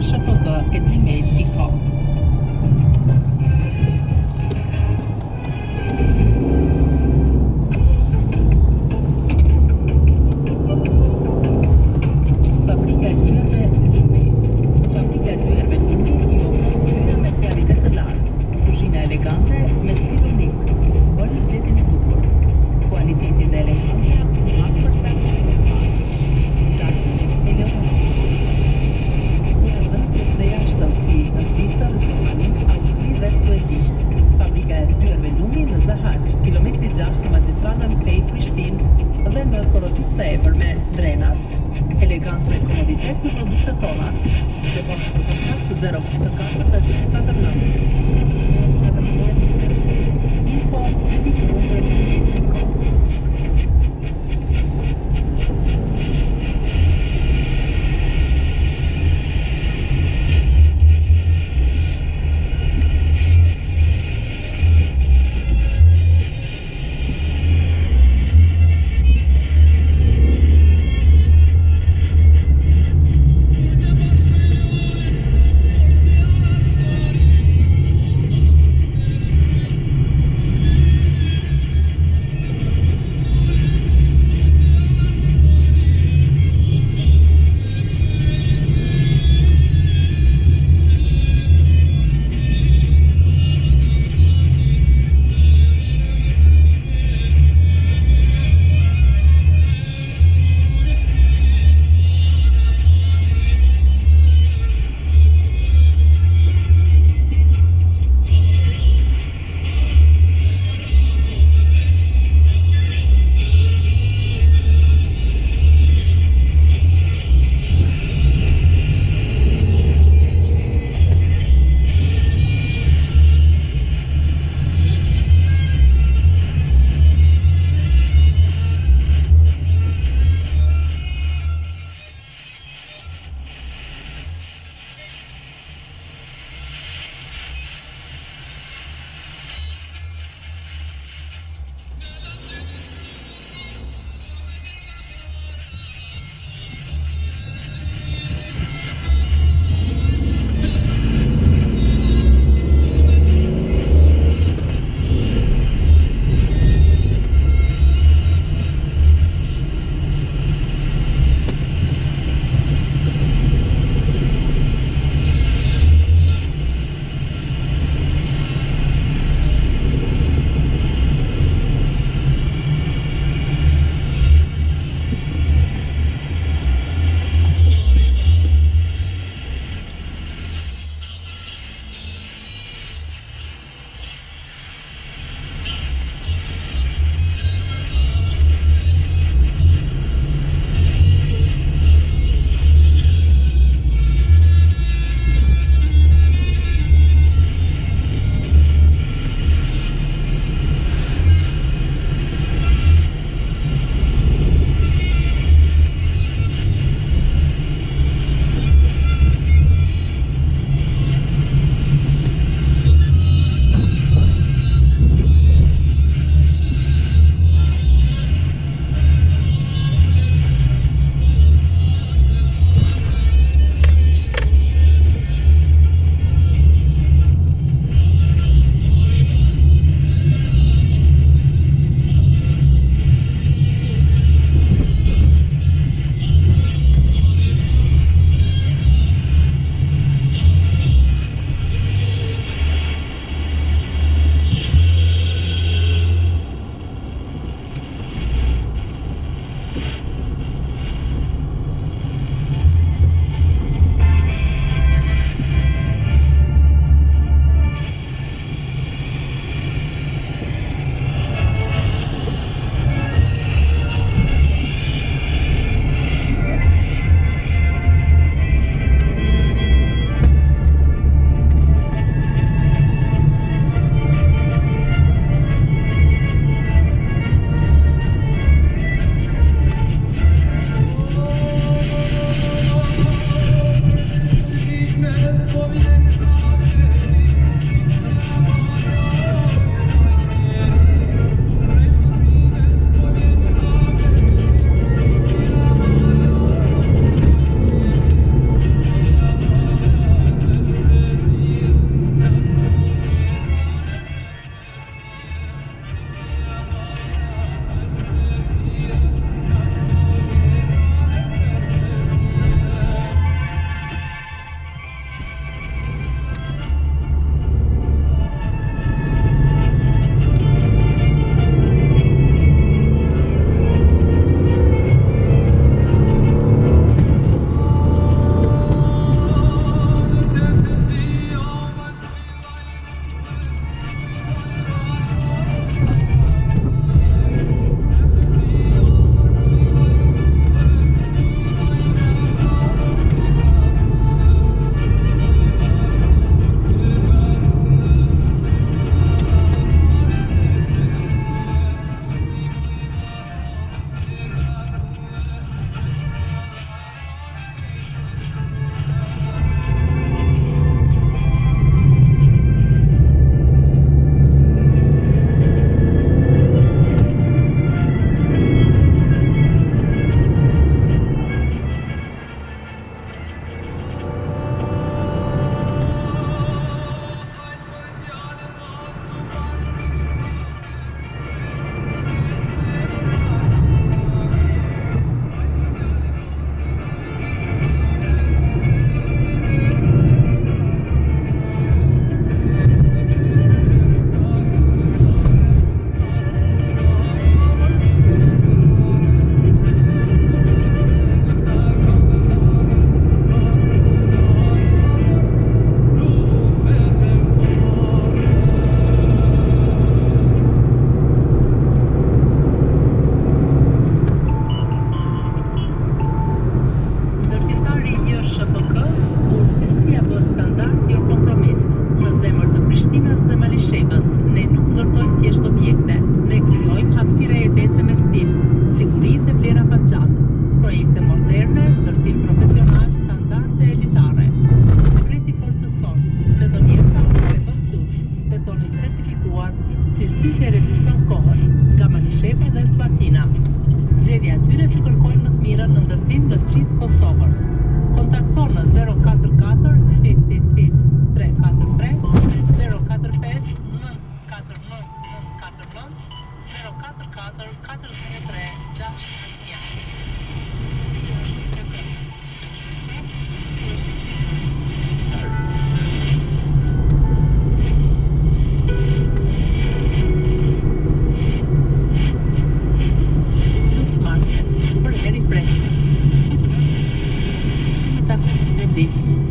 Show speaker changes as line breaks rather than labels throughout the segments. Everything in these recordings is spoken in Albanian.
shpk@gmail.com. Fabrika e dyerve Lumi. Fabrika e dyerve Lumi ju ofron dyer me kvalitet të lartë, kuzhina elegante me stil unik, valorizim i duhur, kualiteti dhe eleganca më për seksin e parë. Zakonisht e dhe jashtëm si në Zvicër, Gjermani, Austri dhe Suedi. Fabrika e dyerve Lumi në Zahaq, kilometri 6 në magistralën Pej Prishtinë dhe në Korodisë së Epërme, Drenas. Elegancë dhe komoditet në produktet tona. Telefonë për kontakt 044 info@gmail.com.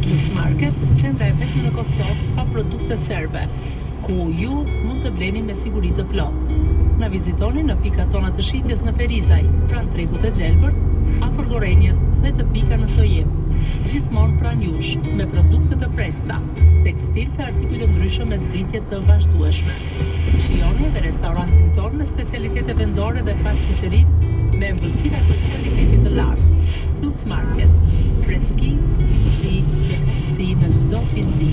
Plus Market, qendra e vetme në Kosovë pa produkte serbe, ku ju mund të bleni me siguri të plotë. Na vizitoni në pikat tona të shitjes në Ferizaj, pranë tregut të Gjelbërt, afër Gorenjes dhe të pika në Sojim. Gjithmonë pranë jush, me produkte të freskëta, tekstil të artikuj të ndryshëm me zbritje të vazhdueshme. Shijoni edhe restorantin tonë me specialitete vendore dhe pasticërinë me ëmbëlsira të cilësisë të lartë. Plus Market, freski, cilësi, lehtësi në çdo fizi.